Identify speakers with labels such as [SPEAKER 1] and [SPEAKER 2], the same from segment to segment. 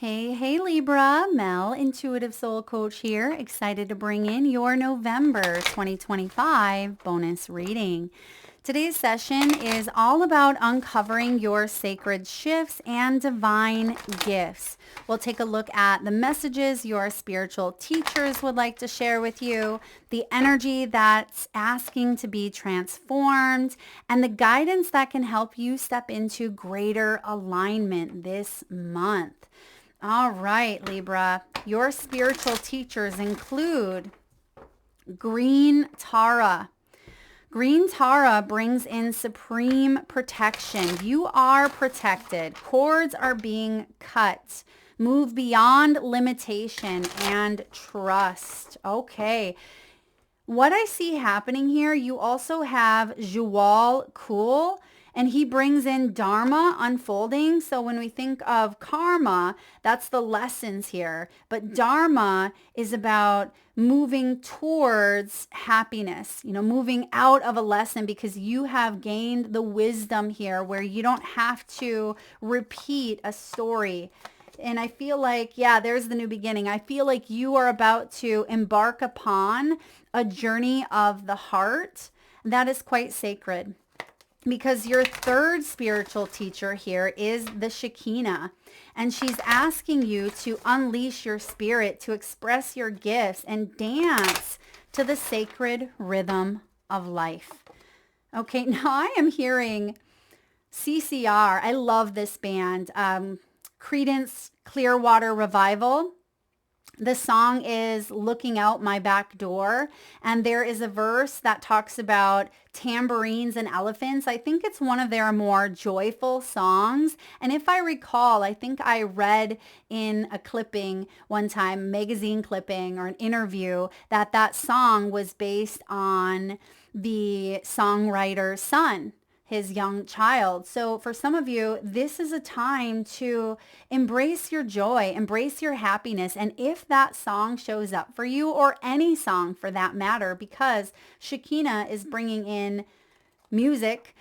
[SPEAKER 1] Hey, Libra, Mel, Intuitive Soul Coach here. Excited to bring in your November 2025 bonus reading. Today's session is all about uncovering your sacred shifts and divine gifts. We'll take a look at the messages your spiritual teachers would like to share with you, the energy that's asking to be transformed, and the guidance that can help you step into greater alignment this month. All right, Libra, your spiritual teachers include Green Tara. Green Tara brings in supreme protection. You are protected. Cords are being cut. Move beyond limitation and trust. Okay. What I see happening here, you also have Juwal Kul, and he brings in Dharma unfolding. So when we think of karma, that's the lessons here. But Dharma is about moving towards happiness, moving out of a lesson because you have gained the wisdom here where you don't have to repeat a story. And I feel like, there's the new beginning. I feel like you are about to embark upon a journey of the heart that is quite sacred. Because your third spiritual teacher here is the Shekinah, and she's asking you to unleash your spirit, to express your gifts and dance to the sacred rhythm of life. Okay, now I am hearing CCR. I love this band, Creedence Clearwater Revival. The song is Looking Out My Back Door, and there is a verse that talks about tambourines and elephants. I think it's one of their more joyful songs. And if I recall, I think I read in a clipping one time, magazine clipping or an interview, that song was based on the songwriter's son, his young child. So for some of you, this is a time to embrace your joy, embrace your happiness. And if that song shows up for you, or any song for that matter, because Shekinah is bringing in music,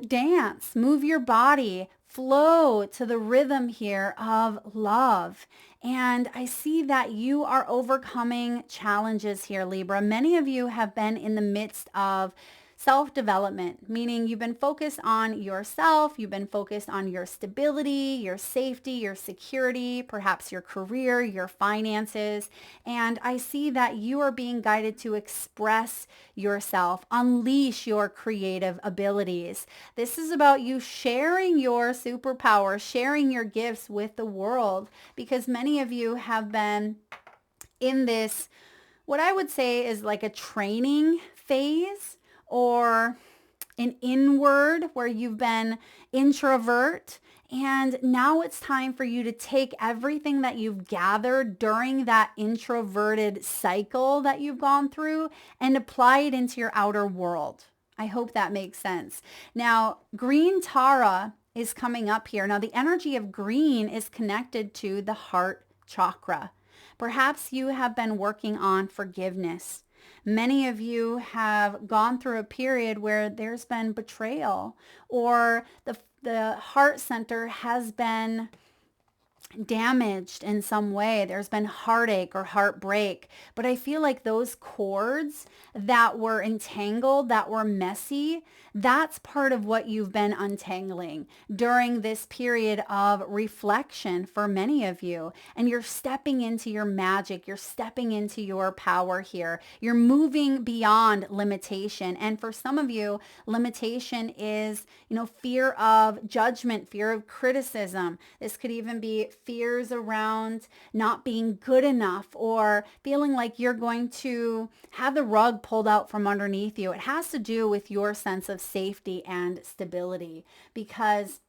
[SPEAKER 1] dance, move your body, flow to the rhythm here of love. And I see that you are overcoming challenges here, Libra. Many of you have been in the midst of self-development, meaning you've been focused on yourself, you've been focused on your stability, your safety, your security, perhaps your career, your finances. And I see that you are being guided to express yourself, unleash your creative abilities. This is about you sharing your superpower, sharing your gifts with the world, because many of you have been in this, what I would say is like a training phase, or an inward where you've been introvert. And now it's time for you to take everything that you've gathered during that introverted cycle that you've gone through and apply it into your outer world. I hope that makes sense. Now, Green Tara is coming up here. Now, the energy of green is connected to the heart chakra. Perhaps you have been working on forgiveness. Many of you have gone through a period where there's been betrayal, or the heart center has been damaged in some way. There's been heartache or heartbreak. But I feel like those cords that were entangled, that were messy, that's part of what you've been untangling during this period of reflection for many of you. And you're stepping into your magic. You're stepping into your power here. You're moving beyond limitation. And for some of you, limitation is, fear of judgment, fear of criticism. This could even be fears around not being good enough, or feeling like you're going to have the rug pulled out from underneath you. It has to do with your sense of safety and stability, because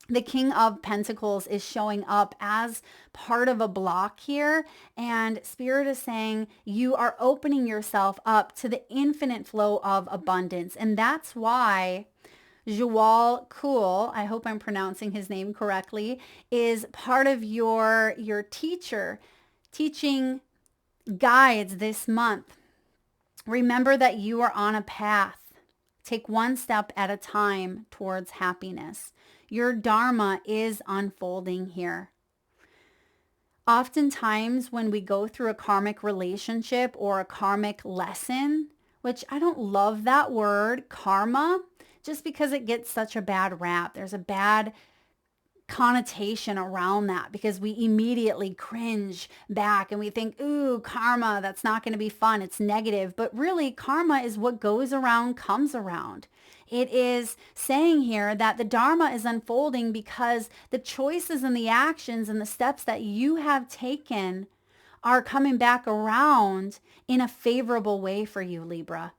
[SPEAKER 1] the King of Pentacles is showing up as part of a block here, and Spirit is saying you are opening yourself up to the infinite flow of abundance. And that's why Juwal Kul, I hope I'm pronouncing his name correctly, is part of your teaching guides this month. Remember that you are on a path. Take one step at a time towards happiness. Your Dharma is unfolding here. Oftentimes when we go through a karmic relationship or a karmic lesson, which I don't love that word, karma, just because it gets such a bad rap. There's a bad connotation around that because we immediately cringe back and we think, ooh, karma, that's not going to be fun. It's negative. But really, karma is what goes around comes around. It is saying here that the Dharma is unfolding because the choices and the actions and the steps that you have taken are coming back around in a favorable way for you, Libra.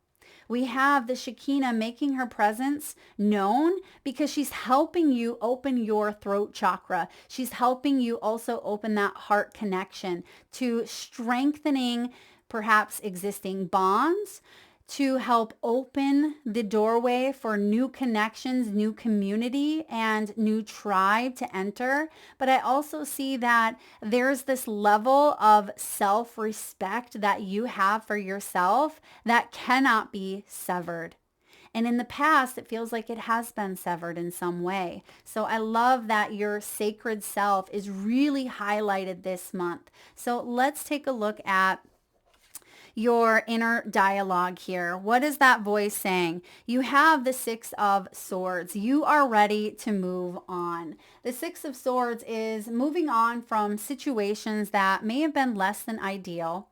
[SPEAKER 1] We have the Shekinah making her presence known because she's helping you open your throat chakra. She's helping you also open that heart connection to strengthening perhaps existing bonds, to help open the doorway for new connections, new community, and new tribe to enter. But I also see that there's this level of self-respect that you have for yourself that cannot be severed. And in the past, it feels like it has been severed in some way. So I love that your sacred self is really highlighted this month. So let's take a look at your inner dialogue here. What is that voice saying? You have the Six of Swords. You are ready to move on. The Six of Swords is moving on from situations that may have been less than ideal.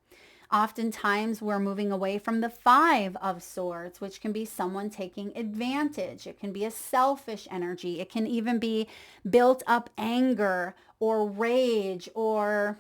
[SPEAKER 1] Oftentimes we're moving away from the Five of Swords, which can be someone taking advantage. It can be a selfish energy. It can even be built up anger or rage or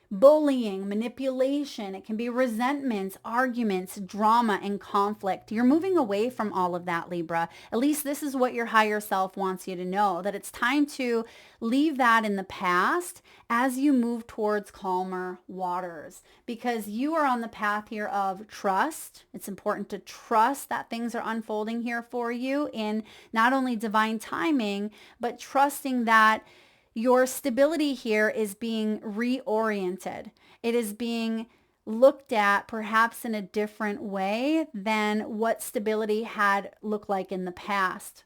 [SPEAKER 1] bullying, manipulation. It can be resentments, arguments, drama, and conflict. You're moving away from all of that, Libra. At least this is what your higher self wants you to know, that it's time to leave that in the past as you move towards calmer waters, because you are on the path here of trust. It's important to trust that things are unfolding here for you in not only divine timing, but trusting that your stability here is being reoriented. It is being looked at perhaps in a different way than what stability had looked like in the past.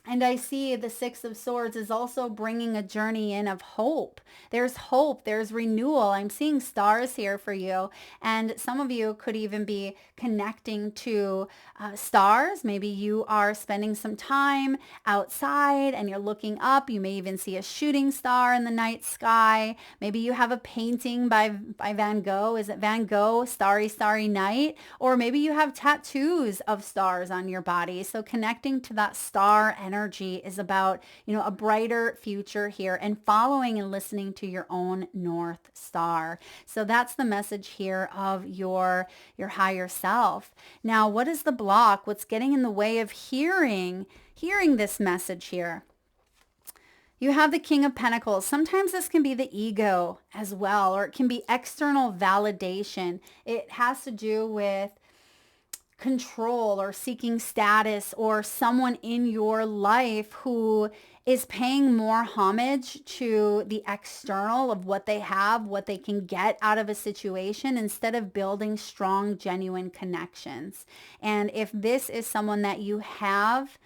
[SPEAKER 1] And I see the Six of Swords is also bringing a journey in of hope. There's hope. There's renewal. I'm seeing stars here for you. And some of you could even be connecting to stars. Maybe you are spending some time outside and you're looking up. You may even see a shooting star in the night sky. Maybe you have a painting by Van Gogh. Is it Van Gogh, Starry, Starry Night? Or maybe you have tattoos of stars on your body. So connecting to that star energy is about, a brighter future here and following and listening to your own North Star. So that's the message here of your higher self. Now, what is the block? What's getting in the way of hearing this message here? You have the King of Pentacles. Sometimes this can be the ego as well, or it can be external validation. It has to do with control or seeking status, or someone in your life who is paying more homage to the external of what they have, what they can get out of a situation, instead of building strong, genuine connections. And if this is someone that you have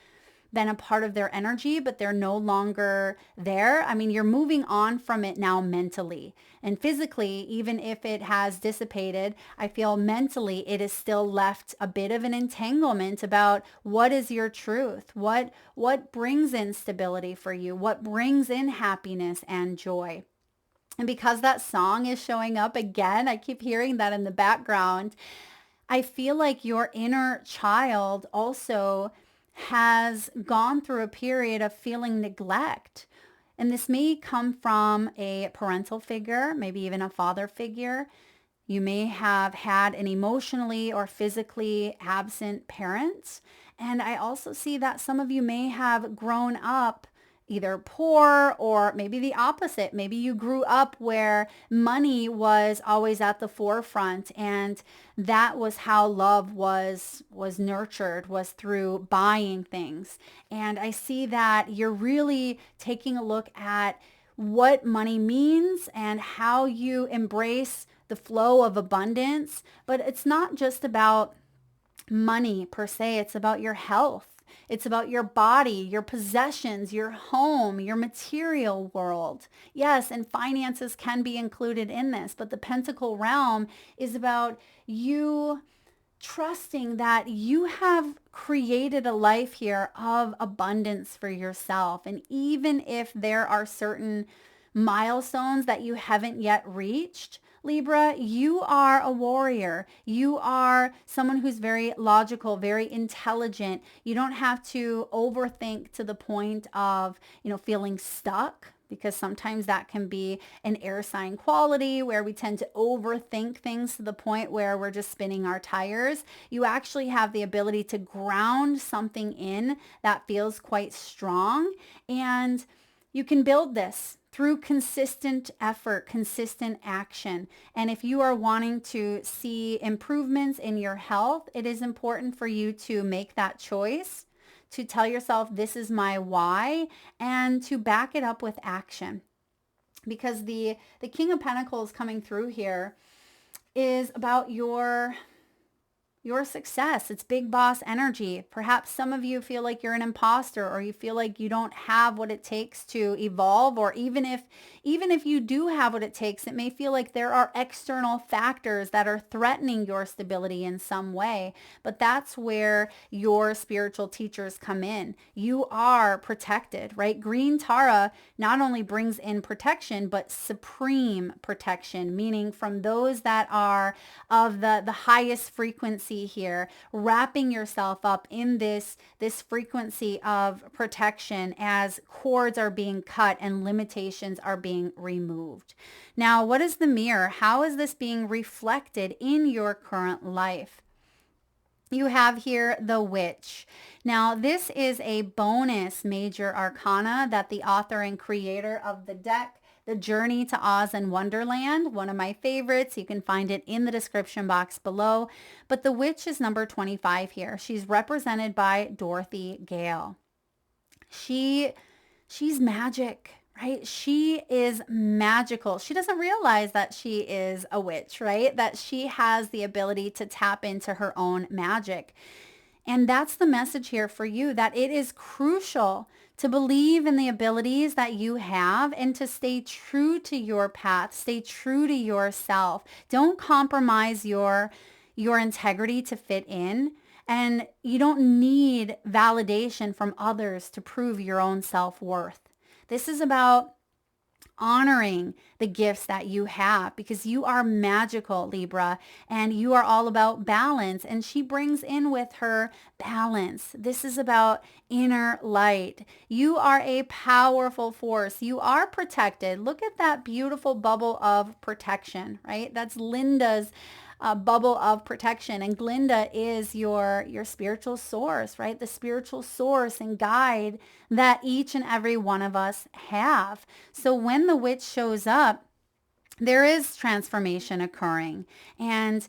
[SPEAKER 1] been a part of their energy, but they're no longer there, you're moving on from it now mentally. And physically, even if it has dissipated, I feel mentally it is still left a bit of an entanglement about what is your truth, what brings in stability for you, what brings in happiness and joy. And because that song is showing up again, I keep hearing that in the background, I feel like your inner child also has gone through a period of feeling neglect. And this may come from a parental figure, maybe even a father figure. You may have had an emotionally or physically absent parent. And I also see that some of you may have grown up either poor, or maybe the opposite. Maybe you grew up where money was always at the forefront, and that was how love was nurtured, was through buying things. And I see that you're really taking a look at what money means and how you embrace the flow of abundance. But it's not just about money per se. It's about your health. It's about your body, your possessions, your home, your material world. Yes, and finances can be included in this, but the pentacle realm is about you trusting that you have created a life here of abundance for yourself. And even if there are certain milestones that you haven't yet reached, Libra, you are a warrior. You are someone who's very logical, very intelligent. You don't have to overthink to the point of, feeling stuck, because sometimes that can be an air sign quality where we tend to overthink things to the point where we're just spinning our tires. You actually have the ability to ground something in that feels quite strong, and you can build this through consistent effort, consistent action. And if you are wanting to see improvements in your health, it is important for you to make that choice, to tell yourself, this is my why, and to back it up with action. Because the King of Pentacles coming through here is about your success. It's big boss energy. Perhaps some of you feel like you're an imposter, or you feel like you don't have what it takes to evolve, or even if you do have what it takes, it may feel like there are external factors that are threatening your stability in some way. But that's where your spiritual teachers come in. You are protected, right? Green Tara not only brings in protection, but supreme protection, meaning from those that are of the highest frequency here, wrapping yourself up in this frequency of protection as cords are being cut and limitations are being removed. Now, what is the mirror? How is this being reflected in your current life? You have here the Witch. Now, this is a bonus major arcana that the author and creator of the deck, The Journey to Oz and Wonderland, one of my favorites. You can find it in the description box below. But the Witch is number 25 here. She's represented by Dorothy Gale. She's magic, right? She is magical. She doesn't realize that she is a witch, right? That she has the ability to tap into her own magic. And that's the message here for you, that it is crucial to believe in the abilities that you have and to stay true to your path, stay true to yourself. Don't compromise your integrity to fit in. And you don't need validation from others to prove your own self-worth. This is about honoring the gifts that you have, because you are magical, Libra, and you are all about balance. And she brings in with her balance. This is about inner light. You are a powerful force. You are protected. Look at that beautiful bubble of protection, right? That's Linda's bubble of protection. And Glinda is your spiritual source, right? The spiritual source and guide that each and every one of us have. So when the witch shows up, there is transformation occurring. And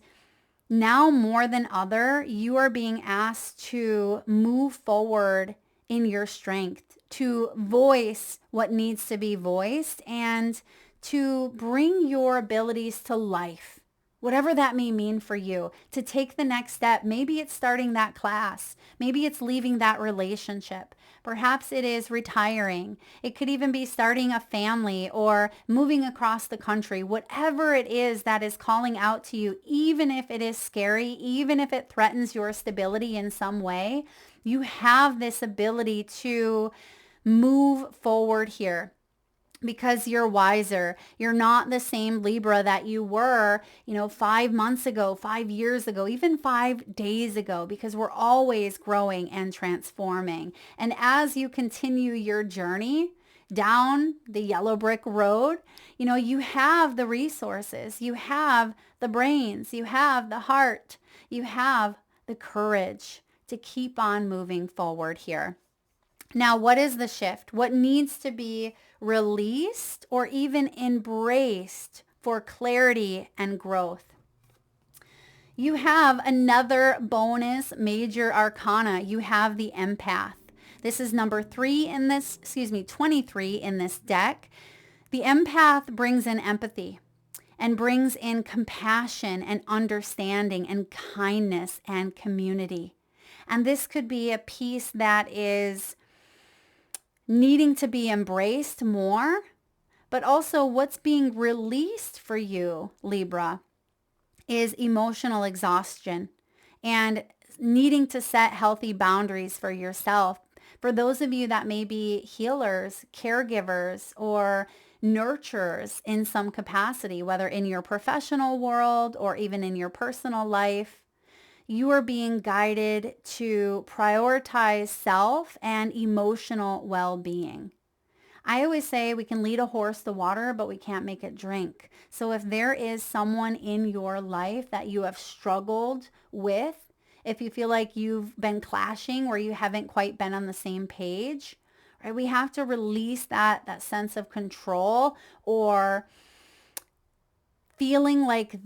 [SPEAKER 1] now more than ever, you are being asked to move forward in your strength, to voice what needs to be voiced, and to bring your abilities to life. Whatever that may mean for you, to take the next step. Maybe it's starting that class. Maybe it's leaving that relationship. Perhaps it is retiring. It could even be starting a family or moving across the country. Whatever it is that is calling out to you, even if it is scary, even if it threatens your stability in some way, you have this ability to move forward here. Because you're wiser. You're not the same Libra that you were, 5 months ago, 5 years ago, even 5 days ago, because we're always growing and transforming. And as you continue your journey down the yellow brick road, you have the resources, you have the brains, you have the heart, you have the courage to keep on moving forward here. Now, what is the shift? What needs to be released or even embraced for clarity and growth? You have another bonus major arcana. You have the Empath. This is number 23 in this deck. The Empath brings in empathy and brings in compassion and understanding and kindness and community. And this could be a piece that is needing to be embraced more, but also what's being released for you, Libra, is emotional exhaustion and needing to set healthy boundaries for yourself. For those of you that may be healers, caregivers, or nurturers in some capacity, whether in your professional world or even in your personal life, you are being guided to prioritize self and emotional well-being. I always say we can lead a horse to water, but we can't make it drink. So if there is someone in your life that you have struggled with, if you feel like you've been clashing or you haven't quite been on the same page, right? We have to release that sense of control or feeling like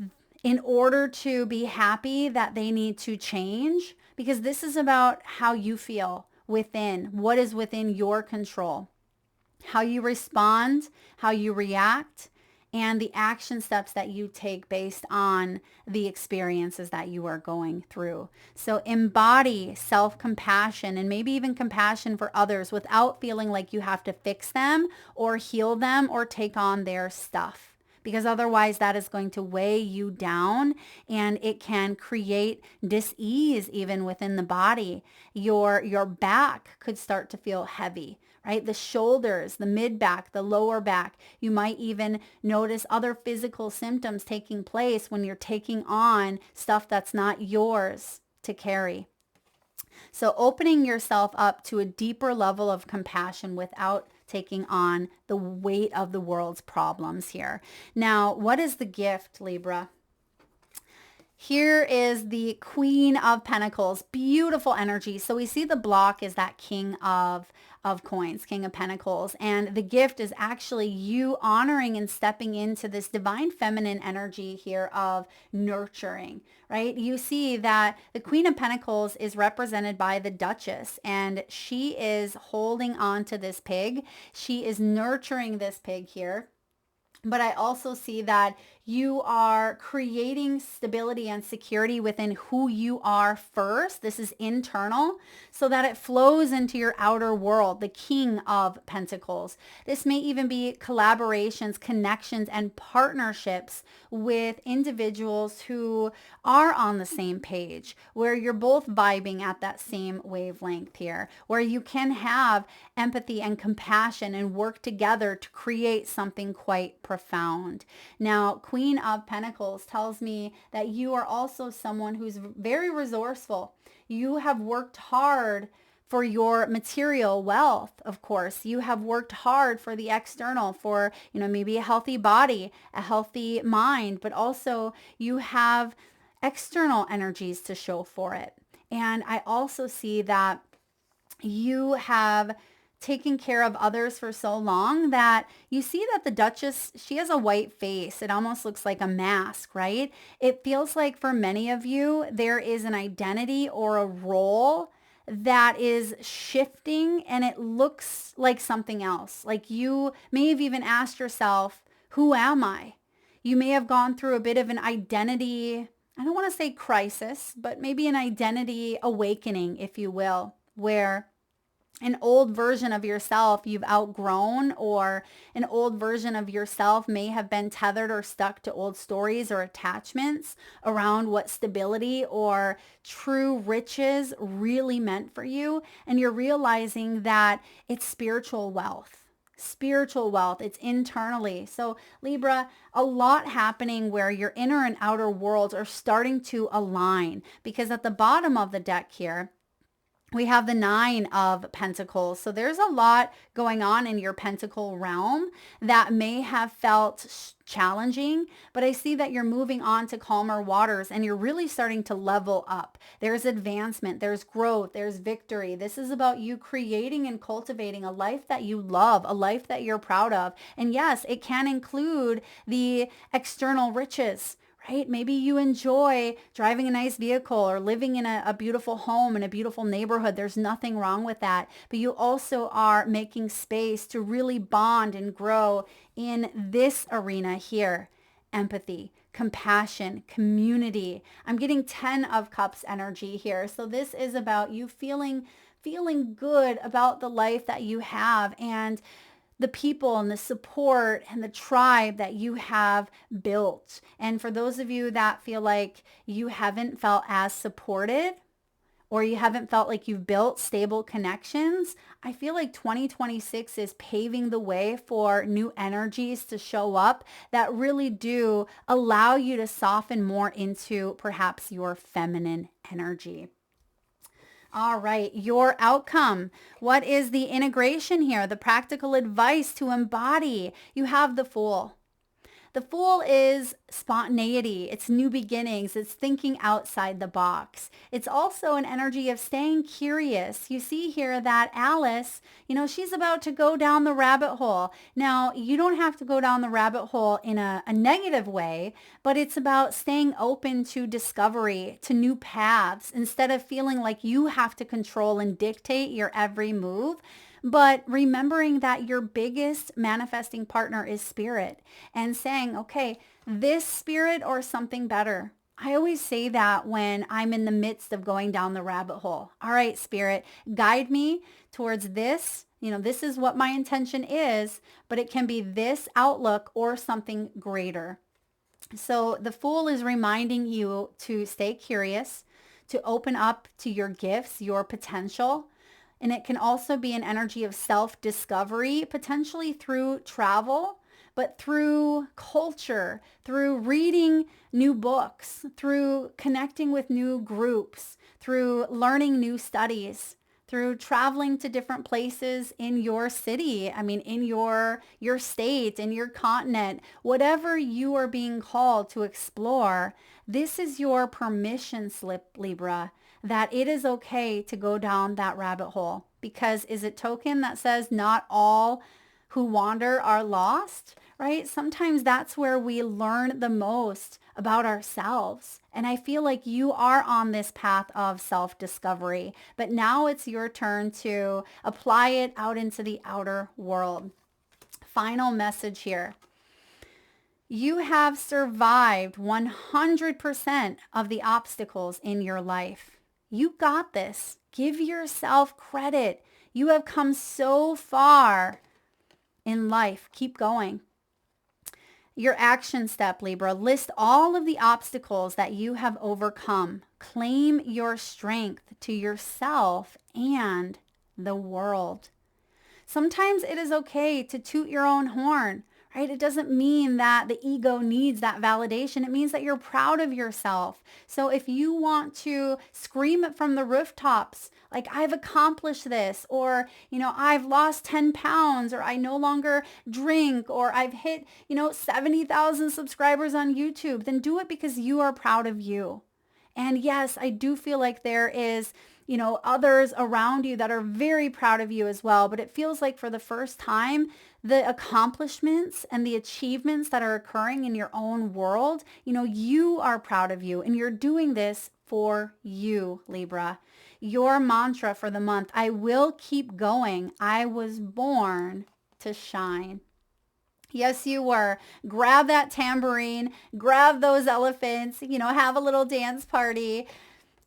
[SPEAKER 1] in order to be happy that they need to change, because this is about how you feel within, what is within your control, how you respond, how you react, and the action steps that you take based on the experiences that you are going through. So embody self-compassion and maybe even compassion for others without feeling like you have to fix them or heal them or take on their stuff, because otherwise that is going to weigh you down and it can create dis-ease even within the body. Your back could start to feel heavy, right? The shoulders, the mid back, the lower back. You might even notice other physical symptoms taking place when you're taking on stuff that's not yours to carry. So opening yourself up to a deeper level of compassion without taking on the weight of the world's problems here. Now, what is the gift, Libra? Here is the Queen of Pentacles, beautiful energy. So we see the block is that King of coins, King of Pentacles. And the gift is actually you honoring and stepping into this divine feminine energy here of nurturing, right? You see that the Queen of Pentacles is represented by the Duchess, and she is holding on to this pig. She is nurturing this pig here. But I also see that you are creating stability and security within who you are first. This is internal, so that it flows into your outer world, the King of Pentacles. This may even be collaborations, connections, and partnerships with individuals who are on the same page, where you're both vibing at that same wavelength here, where you can have empathy and compassion and work together to create something quite profound. Now, Queen of Pentacles tells me that you are also someone who's very resourceful. You have worked hard for your material wealth, of course. You have worked hard for the external, for, maybe a healthy body, a healthy mind, but also you have external energies to show for it. And I also see that you have taking care of others for so long that you see that the Duchess, she has a white face. It almost looks like a mask, right? It feels like for many of you, there is an identity or a role that is shifting and it looks like something else. Like you may have even asked yourself, who am I? You may have gone through a bit of an identity, I don't want to say crisis, but maybe an identity awakening, if you will, where an old version of yourself you've outgrown, or an old version of yourself may have been tethered or stuck to old stories or attachments around what stability or true riches really meant for you. And you're realizing that it's spiritual wealth. Spiritual wealth, it's internally. So Libra, a lot happening where your inner and outer worlds are starting to align, because at the bottom of the deck here, we have the Nine of Pentacles. So there's a lot going on in your pentacle realm that may have felt challenging, but I see that you're moving on to calmer waters and you're really starting to level up. There's advancement, there's growth, there's victory. This is about you creating and cultivating a life that you love, a life that you're proud of. And yes, it can include the external riches, right? Maybe you enjoy driving a nice vehicle or living in a beautiful home in a beautiful neighborhood. There's nothing wrong with that. But you also are making space to really bond and grow in this arena here. Empathy, compassion, community. I'm getting 10 of Cups energy here. So this is about you feeling good about the life that you have and the people and the support and the tribe that you have built. And for those of you that feel like you haven't felt as supported, or you haven't felt like you've built stable connections, I feel like 2026 is paving the way for new energies to show up that really do allow you to soften more into perhaps your feminine energy. All right, your outcome. What is the integration here? The practical advice to embody. You have the Fool. The Fool is spontaneity. It's new beginnings. It's thinking outside the box. It's also an energy of staying curious. You see here that Alice, she's about to go down the rabbit hole. Now, you don't have to go down the rabbit hole in a negative way, but it's about staying open to discovery, to new paths, instead of feeling like you have to control and dictate your every move. But remembering that your biggest manifesting partner is spirit and saying, okay, this spirit or something better. I always say that when I'm in the midst of going down the rabbit hole. All right, spirit, guide me towards this. This is what my intention is, but it can be this outlook or something greater. So the Fool is reminding you to stay curious, to open up to your gifts, your potential. And it can also be an energy of self-discovery, potentially through travel, but through culture, through reading new books, through connecting with new groups, through learning new studies, through traveling to different places in your city, in your state, in your continent, whatever you are being called to explore. This is your permission slip, Libra, that it is okay to go down that rabbit hole. Because is it token that says not all who wander are lost, right? Sometimes that's where we learn the most about ourselves. And I feel like you are on this path of self-discovery, but now it's your turn to apply it out into the outer world. Final message here. You have survived 100% of the obstacles in your life. You got this. Give yourself credit. You have come so far in life. Keep going. Your action step, Libra, list all of the obstacles that you have overcome. Claim your strength to yourself and the world. Sometimes it is okay to toot your own horn. Right? It doesn't mean that the ego needs that validation. It means that you're proud of yourself. So if you want to scream it from the rooftops, like I've accomplished this, or, I've lost 10 pounds, or I no longer drink, or I've hit, 70,000 subscribers on YouTube, then do it because you are proud of you. And yes, I do feel like there is others around you that are very proud of you as well. But it feels like for the first time, the accomplishments and the achievements that are occurring in your own world, you are proud of you and you're doing this for you, Libra. Your mantra for the month, I will keep going. I was born to shine. Yes, you were. Grab that tambourine, grab those elephants, have a little dance party.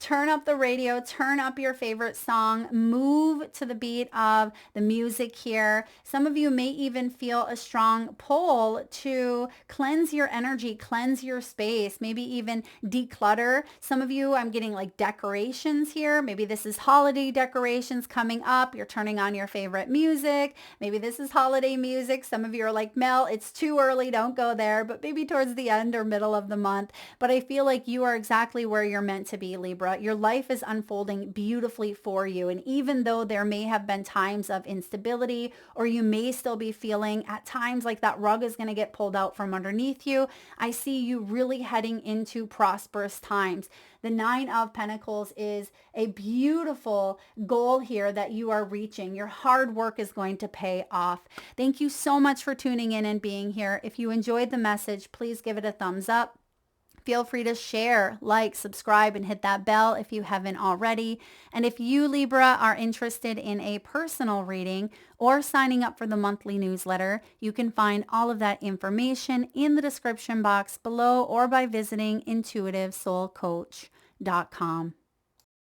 [SPEAKER 1] Turn up the radio, turn up your favorite song, move to the beat of the music here. Some of you may even feel a strong pull to cleanse your energy, cleanse your space, maybe even declutter. Some of you, I'm getting like decorations here. Maybe this is holiday decorations coming up. You're turning on your favorite music. Maybe this is holiday music. Some of you are like, Mel, it's too early. Don't go there. But maybe towards the end or middle of the month. But I feel like you are exactly where you're meant to be, Libra. Your life is unfolding beautifully for you. And even though there may have been times of instability, or you may still be feeling at times like that rug is going to get pulled out from underneath you, I see you really heading into prosperous times. The 9 of Pentacles is a beautiful goal here that you are reaching. Your hard work is going to pay off. Thank you so much for tuning in and being here. If you enjoyed the message, please give it a thumbs up. If feel free to share, like, subscribe, and hit that bell if you haven't already. And if you, Libra, are interested in a personal reading or signing up for the monthly newsletter, you can find all of that information in the description box below or by visiting intuitivesoulcoach.com.